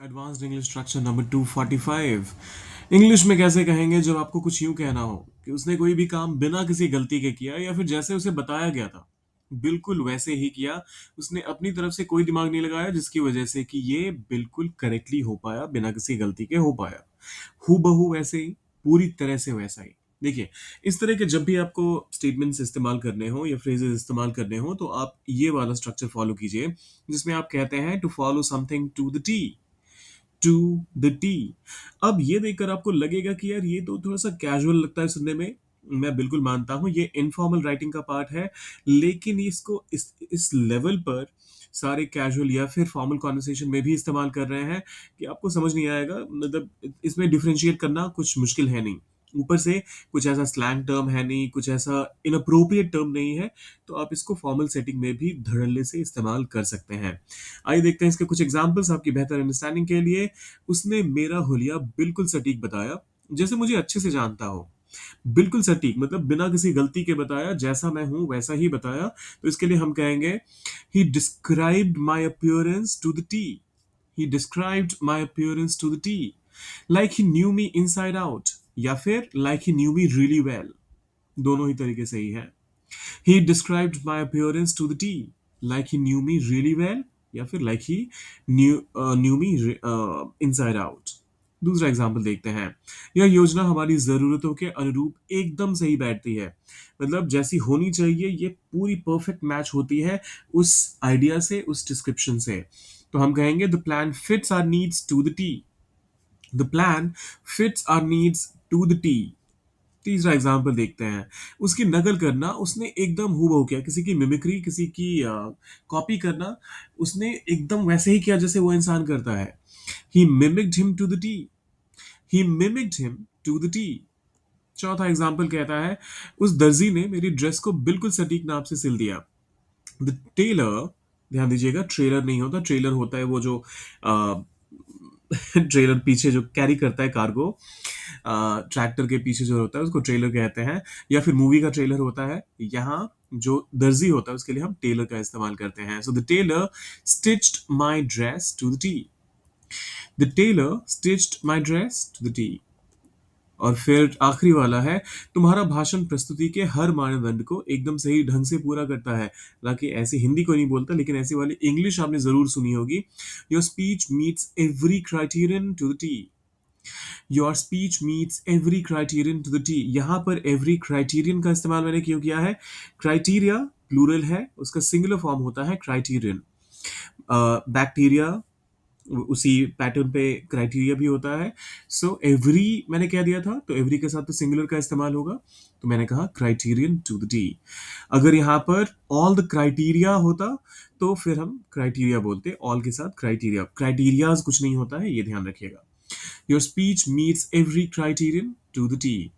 Advanced English structure number 245। English में कैसे कहेंगे जब आपको कुछ यूं कहना हो कि उसने कोई भी काम बिना किसी गलती के किया या फिर जैसे उसे बताया गया था बिल्कुल वैसे ही किया। उसने अपनी तरफ से कोई दिमाग नहीं लगाया जिसकी वजह से कि ये बिल्कुल करेक्टली हो पाया, बिना किसी गलती के हो पाया। हूबहू वैसे ही, पूरी तरह से वैसा ही। देखिए, इस तरह के जब भी आपको स्टेटमेंट्स इस्तेमाल करने हो या फ्रेजेस इस्तेमाल करने हो तो आप ये वाला स्ट्रक्चर फॉलो कीजिए, जिसमें आप कहते हैं to follow something to the T. To the T. अब ये देखकर आपको लगेगा कि यार ये तो थोड़ा सा कैजुअल लगता है सुनने में। मैं बिल्कुल मानता हूं ये इनफॉर्मल राइटिंग का पार्ट है, लेकिन इसको इस लेवल पर सारे कैजुअल या फिर फॉर्मल कॉन्वर्सेशन में भी इस्तेमाल कर रहे हैं कि आपको समझ नहीं आएगा। मतलब इसमें डिफरेंशिएट करना कुछ मुश्किल है नहीं। ऊपर से कुछ ऐसा स्लैंग टर्म है नहीं, कुछ ऐसा इनअप्रोप्रिएट टर्म नहीं है, तो आप इसको फॉर्मल सेटिंग में भी धड़ल्ले से इस्तेमाल कर सकते हैं। आइए देखते हैं इसके कुछ एग्जांपल्स आपकी बेहतर अंडरस्टैंडिंग के लिए। उसने मेरा हुलिया बिल्कुल सटीक बताया, जैसे मुझे अच्छे से जानता हो। बिल्कुल सटीक मतलब बिना किसी गलती के बताया, जैसा मैं हूं वैसा ही बताया। तो इसके लिए हम कहेंगे he described my appearance to the T. He described my appearance to the T, like he knew me inside out, या फिर like he knew me really well. दोनों ही तरीके से ही है। He described my appearance to the T, like he knew me really well, या फिर like he knew me inside out। दूसरा एग्जाम्पल देखते हैं। यह योजना हमारी जरूरतों के अनुरूप एकदम सही बैठती है। मतलब जैसी होनी चाहिए, ये पूरी परफेक्ट मैच होती है उस आइडिया से, उस डिस्क्रिप्शन से। तो हम कहेंगे the plan fits our needs to the T. The plan fits our needs to the T. तीसरा एग्जाम्पल देखते हैं। उसकी नकल करना उसने एकदम हूबहू किया, किसी की मिमिक्री, किसी की कॉपी करना उसने एकदम वैसे ही किया जैसे वो इंसान करता है। He mimicked him to the T. He mimicked him to the T. चौथा एग्जाम्पल कहता है उस दर्जी ने मेरी ड्रेस को बिल्कुल सटीक नाप से सिल दिया। द टेलर, ध्यान दीजिएगा ट्रेलर नहीं होता, ट्रेलर होता है वो जो ट्रेलर पीछे जो कैरी करता है कार्गो, ट्रैक्टर के पीछे जो होता है उसको ट्रेलर कहते हैं, या फिर मूवी का ट्रेलर होता है। यहाँ जो दर्जी होता है उसके लिए हम टेलर का इस्तेमाल करते हैं। So the tailor stitched my dress to the T. The tailor stitched my dress to the T. और फिर आखिरी वाला है, तुम्हारा भाषण प्रस्तुति के हर मानदंड को एकदम सही ढंग से पूरा करता है। हालांकि ऐसी हिंदी को नहीं बोलता, लेकिन ऐसी वाली इंग्लिश आपने जरूर सुनी होगी। Your speech meets every criterion to the T. Your speech meets every criterion to the T. यहाँ पर एवरी क्राइटेरियन का इस्तेमाल मैंने क्यों किया है? क्राइटेरिया प्लूरल है, उसका सिंगुलर फॉर्म होता है क्राइटेरियन। बैक्टीरिया उसी पैटर्न पे क्राइटेरिया भी होता है। सो एवरी मैंने कह दिया था, तो एवरी के साथ तो सिंगुलर का इस्तेमाल होगा, तो मैंने कहा क्राइटेरियन टू द टी। अगर यहाँ पर ऑल द क्राइटेरिया होता तो फिर हम क्राइटेरिया बोलते, ऑल के साथ क्राइटेरिया। क्राइटेरियाज कुछ नहीं होता है, ये ध्यान रखिएगा। Your speech meets every criterion to the T.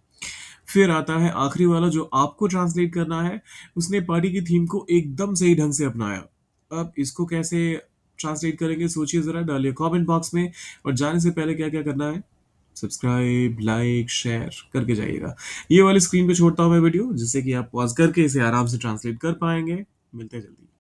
फिर आता है आखिरी वाला जो आपको ट्रांसलेट करना है। उसने पार्टी की थीम को एकदम सही ढंग से अपनाया। अब इसको कैसे ट्रांसलेट करेंगे सोचिए जरा, डालिए कमेंट बॉक्स में। और जाने से पहले क्या क्या करना है, सब्सक्राइब लाइक शेयर करके जाइएगा। ये वाली स्क्रीन पे छोड़ता हूँ मैं वीडियो, जिससे कि आप पॉज करके इसे आराम से ट्रांसलेट कर पाएंगे। मिलते हैं जल्दी।